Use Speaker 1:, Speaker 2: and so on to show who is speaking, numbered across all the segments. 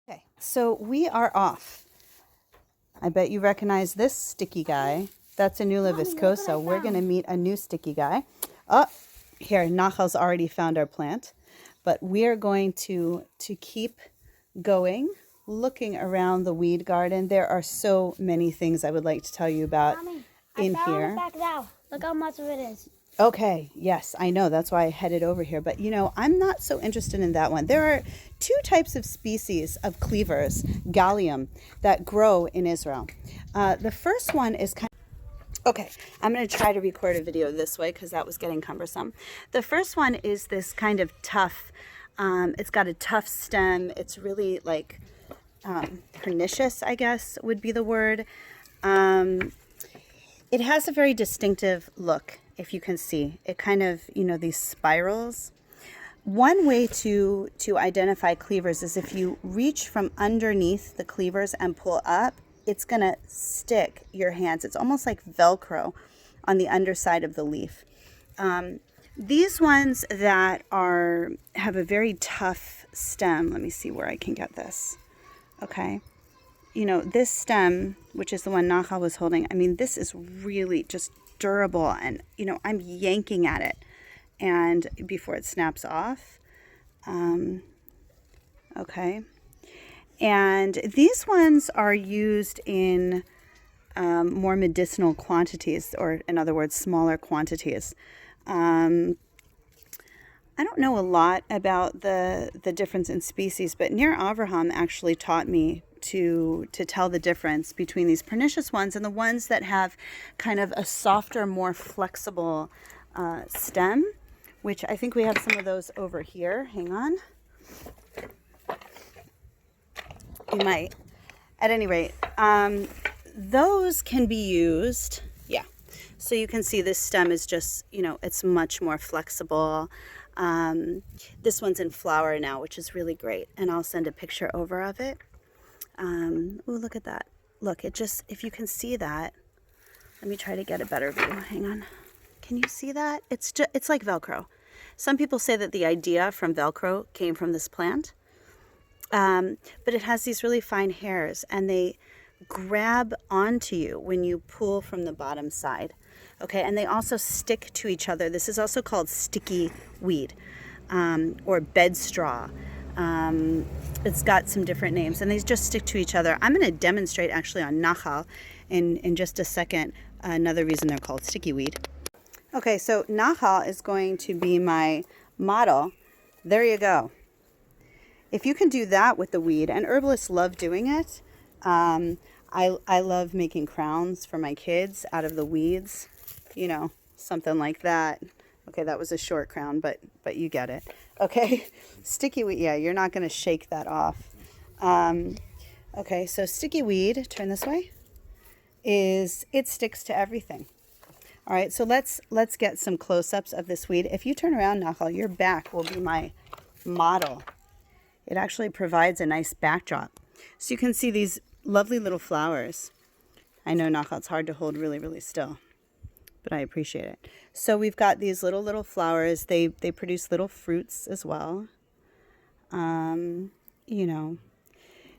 Speaker 1: Okay, so we are off. I bet you recognize this sticky guy. That's a Nula viscosa. We're going to meet a new sticky guy. Oh, here, Nachal's already found our plant. But we're going to keep going, looking around the weed garden. There are so many things I would like to tell you about in here.
Speaker 2: Back now. Look how much of it is.
Speaker 1: Okay, yes, I know. That's why I headed over here. But, you know, I'm not so interested in that one. There are two types of species of cleavers, Galium, that grow in Israel. The first one is kind of... Okay, I'm going to try to record a video this way because that was getting cumbersome. The first one is this kind of tough, it's got a tough stem. It's really like pernicious, I guess would be the word. It has a very distinctive look, if you can see. It kind of, you know, these spirals. One way to identify cleavers is if you reach from underneath the cleavers and pull up, it's going to stick your hands. It's almost like Velcro on the underside of the leaf. These ones that have a very tough stem, let me see where I can get this. Okay. You know, this stem, which is the one Nachal was holding, I mean, this is really just durable, and, you know, I'm yanking at it and before it snaps off. Okay. And these ones are used in more medicinal quantities, or in other words, smaller quantities. I don't know a lot about the difference in species, but Nir Avraham actually taught me to tell the difference between these pernicious ones and the ones that have kind of a softer, more flexible stem, which I think we have some of those over here. Hang on. You might. At any rate, those can be used. Yeah. So you can see this stem is just, you know, it's much more flexible. This one's in flower now, which is really great. And I'll send a picture over of it. Ooh, look at that. Look, it just, if you can see that, let me try to get a better view. Hang on. Can you see that? It's like Velcro. Some people say that the idea from Velcro came from this plant. But it has these really fine hairs, and they grab onto you when you pull from the bottom side. Okay, and they also stick to each other. This is also called sticky weed, or bed straw. It's got some different names, and they just stick to each other. I'm going to demonstrate actually on Nachal in just a second another reason they're called sticky weed. Okay, so Nachal is going to be my model. There you go. If you can do that with the weed, and herbalists love doing it, I love making crowns for my kids out of the weeds, you know, something like that. Okay, that was a short crown, but you get it. Okay, sticky weed, yeah, you're not going to shake that off. Okay, so sticky weed, turn this way, it sticks to everything. All right, so let's get some close-ups of this weed. If you turn around, Nachal, your back will be my model. It actually provides a nice backdrop. So you can see these lovely little flowers. I know, Nachal, it's hard to hold really, really still, but I appreciate it. So we've got these little flowers. They produce little fruits as well. You know,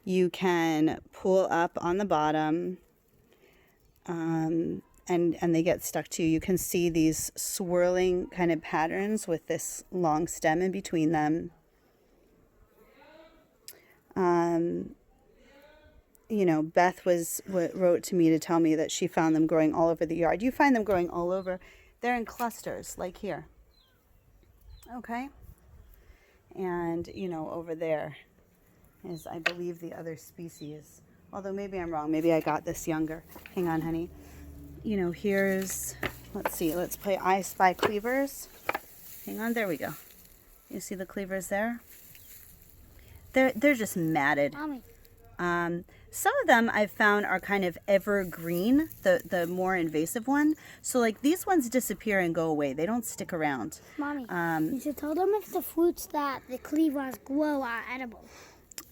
Speaker 1: you can pull up on the bottom, and they get stuck to you. You can see these swirling kind of patterns with this long stem in between them. You know, Beth wrote to me to tell me that she found them growing all over the yard. You find them growing all over. They're in clusters, like here. Okay. And, you know, over there is, I believe, the other species. Although maybe I'm wrong. Maybe I got this younger. Hang on, honey. You know, here's, let's see. Let's play I Spy Cleavers. Hang on. There we go. You see the cleavers there? They're just matted.
Speaker 2: Mommy.
Speaker 1: Some of them I've found are kind of evergreen, the more invasive one. So like these ones disappear and go away. They don't stick around.
Speaker 2: Mommy, you should tell them if the fruits that the cleavers grow are edible.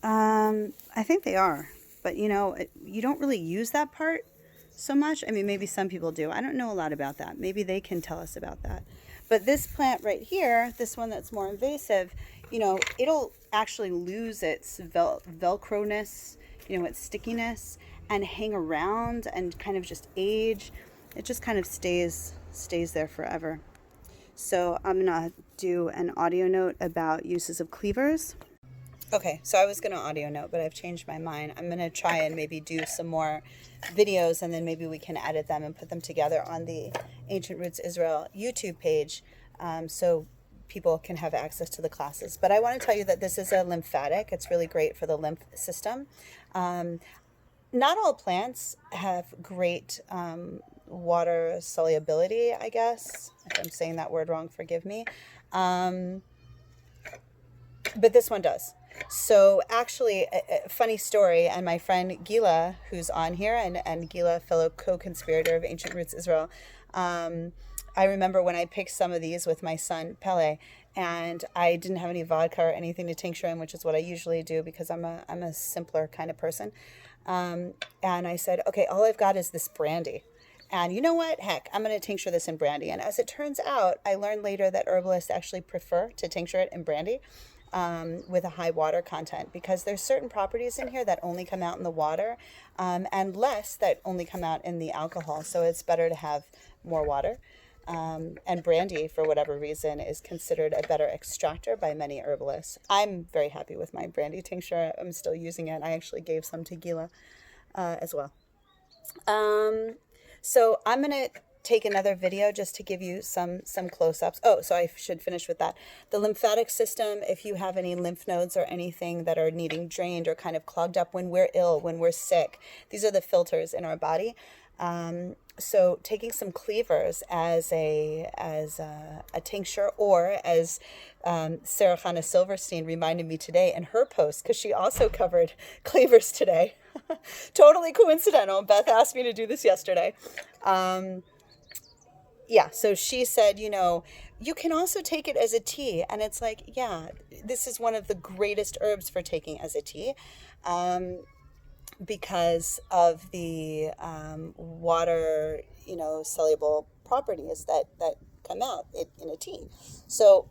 Speaker 1: I think they are. But you know, you don't really use that part so much. I mean, maybe some people do. I don't know a lot about that. Maybe they can tell us about that. But this plant right here, this one that's more invasive, you know, it'll actually lose its velcroness, you know, its stickiness, and hang around and kind of just age. It just kind of stays there forever. So I'm gonna do an audio note about uses of cleavers. Okay, so I was gonna audio note, but I've changed my mind. I'm gonna try and maybe do some more videos, and then maybe we can edit them and put them together on the Ancient Roots Israel YouTube page, so people can have access to the classes. But I want to tell you that this is a lymphatic. It's really great for the lymph system. Not all plants have great water solubility, I guess. If I'm saying that word wrong, forgive me. But this one does. So actually, a funny story, and my friend Gila, who's on here, and Gila, fellow co-conspirator of Ancient Roots Israel, I remember when I picked some of these with my son Pele, and I didn't have any vodka or anything to tincture in, which is what I usually do because I'm a simpler kind of person. And I said, okay, all I've got is this brandy. And you know what? Heck, I'm going to tincture this in brandy. And as it turns out, I learned later that herbalists actually prefer to tincture it in brandy with a high water content, because there's certain properties in here that only come out in the water and less that only come out in the alcohol. So it's better to have more water. And brandy, for whatever reason, is considered a better extractor by many herbalists. I'm very happy with my brandy tincture. I'm still using it. I actually gave some to Gila as well. So I'm going to take another video just to give you some close-ups. Oh, so I should finish with that. The lymphatic system, if you have any lymph nodes or anything that are needing drained or kind of clogged up when we're ill, when we're sick, these are the filters in our body. So taking some cleavers as a tincture, or as Sarah Hannah Silverstein reminded me today in her post, because she also covered cleavers today. Totally coincidental. Beth asked me to do this yesterday. Yeah, so she said, you know, you can also take it as a tea. And it's like, yeah, this is one of the greatest herbs for taking as a tea. Because of the water, you know, soluble properties that come out in a tea. So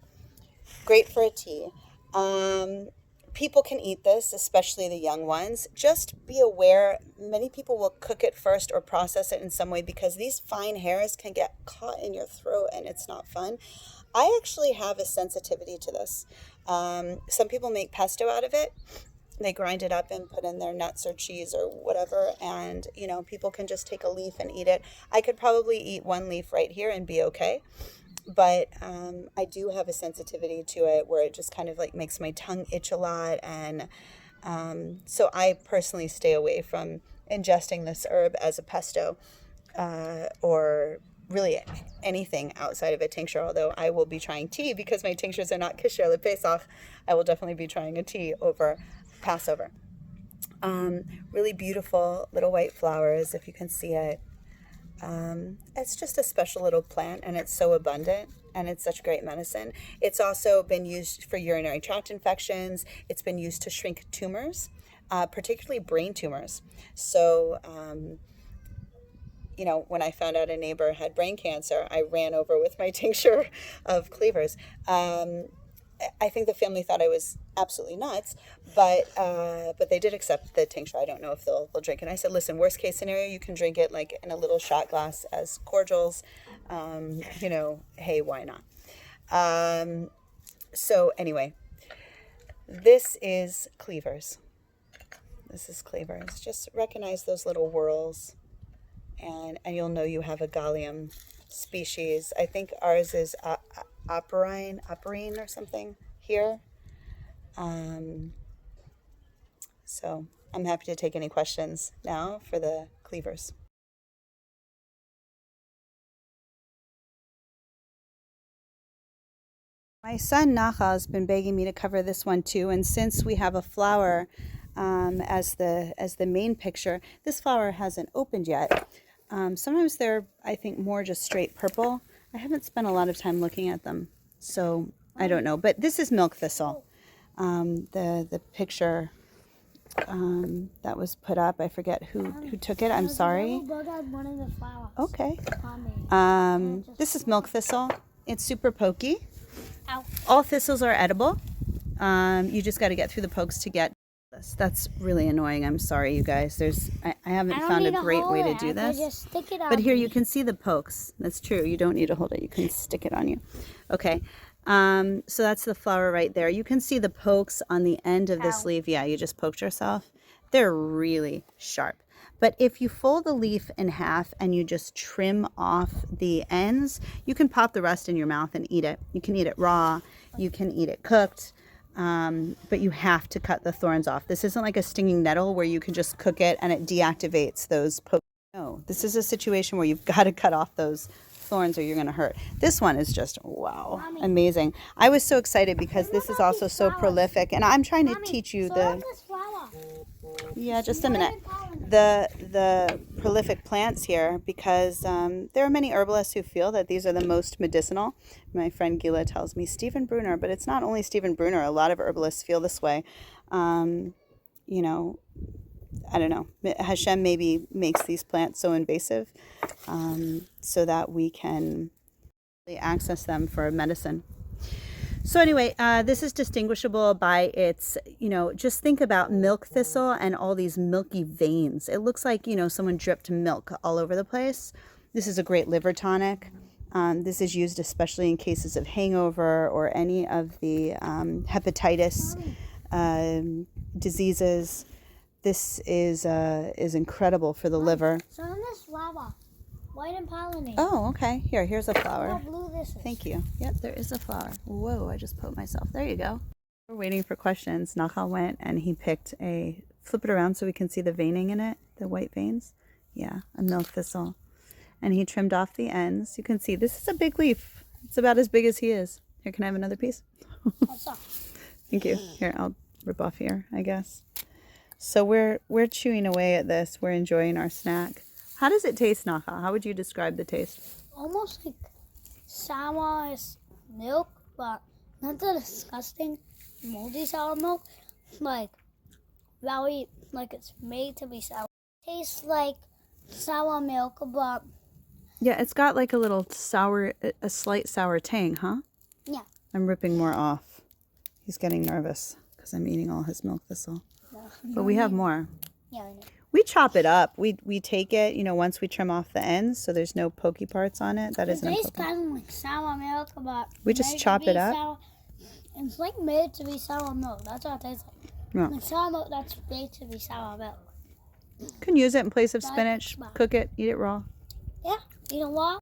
Speaker 1: great for a tea. People can eat this, especially the young ones. Just be aware, many people will cook it first or process it in some way, because these fine hairs can get caught in your throat and it's not fun. I actually have a sensitivity to this. Some people make pesto out of it. They grind it up and put in their nuts or cheese or whatever, and you know, people can just take a leaf and eat it. I could probably eat one leaf right here and be okay, but I do have a sensitivity to it where it just kind of like makes my tongue itch a lot, and so I personally stay away from ingesting this herb as a pesto or really anything outside of a tincture, although I will be trying tea because my tinctures are not kasher lePesach. I will definitely be trying a tea over Passover. Really beautiful little white flowers, if you can see it. It's just a special little plant, and it's so abundant, and it's such great medicine. It's also been used for urinary tract infections. It's been used to shrink tumors, particularly brain tumors. So, you know, when I found out a neighbor had brain cancer, I ran over with my tincture of cleavers. I think the family thought I was absolutely nuts, but they did accept the tincture. I don't know if they'll drink it. And I said, listen, worst case scenario, you can drink it like in a little shot glass as cordials. You know, hey, why not? So anyway, this is Cleavers. This is Cleavers. Just recognize those little whorls, and you'll know you have a Galium species. I think ours is Operine or something here. So I'm happy to take any questions now for the Cleavers. My son Nacha has been begging me to cover this one too, and since we have a flower as the main picture, this flower hasn't opened yet. Sometimes they're, I think, more just straight purple. I haven't spent a lot of time looking at them, so I don't know. But this is milk thistle. The picture that was put up, I forget who took it. I'm sorry. Okay. This is milk thistle. It's super pokey. Ow. All thistles are edible. You just got to get through the pokes to get this. That's really annoying. I'm sorry, you guys. I haven't found a great way to do this.
Speaker 2: Just stick it on
Speaker 1: But here
Speaker 2: me.
Speaker 1: you can see the pokes. That's true. You don't need to hold it. You can stick it on you. Okay. So that's the flower right there. You can see the pokes on the end of this leaf. Yeah, you just poked yourself. They're really sharp. But if you fold the leaf in half and you just trim off the ends, you can pop the rest in your mouth and eat it. You can eat it raw. You can eat it cooked. But you have to cut the thorns off. This isn't like a stinging nettle where you can just cook it and it deactivates those pokes. No, this is a situation where you've got to cut off those thorns or you're going to hurt. This one is just, wow,
Speaker 2: Mommy.
Speaker 1: amazing. I was so excited because this is also so prolific, and I'm trying to
Speaker 2: Mommy,
Speaker 1: teach you
Speaker 2: sow this flower.
Speaker 1: yeah, just a minute. The prolific plants here, because there are many herbalists who feel that these are the most medicinal. My friend Gila tells me Stephen Brunner, but it's not only Stephen Brunner. A lot of herbalists feel this way. You know, I don't know. Hashem maybe makes these plants so invasive so that we can access them for medicine. So anyway, this is distinguishable by its, just think about milk thistle and all these milky veins. It looks like, someone dripped milk all over the place. This is a great liver tonic. This is used especially in cases of hangover or any of the hepatitis diseases. This is incredible for the liver.
Speaker 2: So in this flower, white and pollinate.
Speaker 1: Oh, okay. Here's a flower.
Speaker 2: How blue this is.
Speaker 1: Thank you. Yep, there is a flower. Whoa, I just poked myself. There you go. We're waiting for questions. Nachal went and he picked flip it around so we can see the veining in it, the white veins. Yeah, a milk thistle. And he trimmed off the ends. You can see this is a big leaf. It's about as big as he is. Here, can I have another piece?
Speaker 2: What's up?
Speaker 1: Thank you. Here, I'll rip off here, I guess. So we're chewing away at this. We're enjoying our snack. How does it taste, Nachal? How would you describe the taste?
Speaker 2: Almost like sour milk, but not the disgusting moldy sour milk. Like very, like it's made to be sour. Tastes like sour milk, but
Speaker 1: Yeah, it's got like a little sour, a slight sour tang, huh?
Speaker 2: yeah.
Speaker 1: I'm ripping more off. He's getting nervous because I'm eating all his milk thistle. But we have more.
Speaker 2: Yeah, I know.
Speaker 1: We chop it up. We take it, once we trim off the ends, so there's no pokey parts on it. That isn't a
Speaker 2: tastes
Speaker 1: pokey.
Speaker 2: kind of like sour milk, but
Speaker 1: We just
Speaker 2: made to
Speaker 1: chop
Speaker 2: be
Speaker 1: it up?
Speaker 2: sour. It's like made to be sour milk. That's what it tastes like.
Speaker 1: Yeah.
Speaker 2: Like sour milk that's made to be sour milk.
Speaker 1: You can use it in place of
Speaker 2: That's
Speaker 1: spinach.
Speaker 2: smart.
Speaker 1: Cook it. Eat it raw.
Speaker 2: Yeah, you know what?